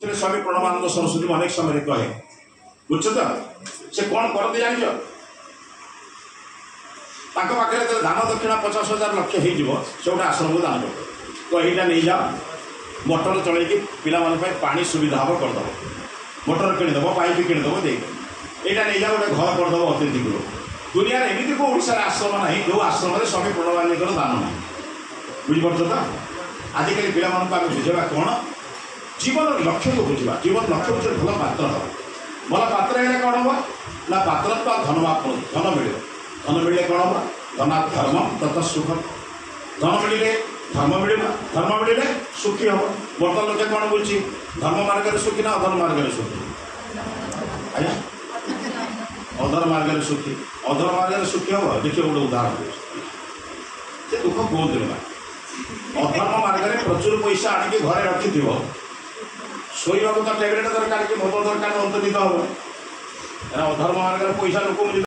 स्वामी प्रणवानंद सरस्वती अनेक समय कहे बुझ तो से कौन करते जान पाखे दान दक्षिणा 50,000 लक्ष हो से गोटे आश्रम को दान कर तो यहाँ नहीं जाओ मोटर चल पानी पानी सुविधा हम करदेव मोटर किणदेव पाइप किणदेव दे यहाँ नहीं जाओ गोटे घर करदेव अतिथि गृह दुनिया एमती को ओडिशार आश्रम ना जो आश्रम स्वामी प्रणवानंद दान ना बुझीपार तो आजिकल पिला बुझा कौन जीवन लक्ष्य को बुझा जीवन लक्ष्य बुझे भल पात्र हम भल पात्र है कौन हम ना पात्र तो धन मिले कौन हम धना धर्म तथा सुख धन मिले धर्म मिले धर्म मिले सुखी हम बर्तमान लोके कौन बुझी धर्म मार्ग सुखी ना अधर्म मार्ग सुखी आज्ञा अधर मार्ग सुखी अधर मार्ग सुखी हम देखिए गोटे उदाहरण से दुख कहते अधर्म मार्ग प्रचुर पैसा आणिक घरे रखि शोवा तो टैबलेट दरकार कि मद दरकार अंतर्नित हम अधर्म मार्ग पैसा लोक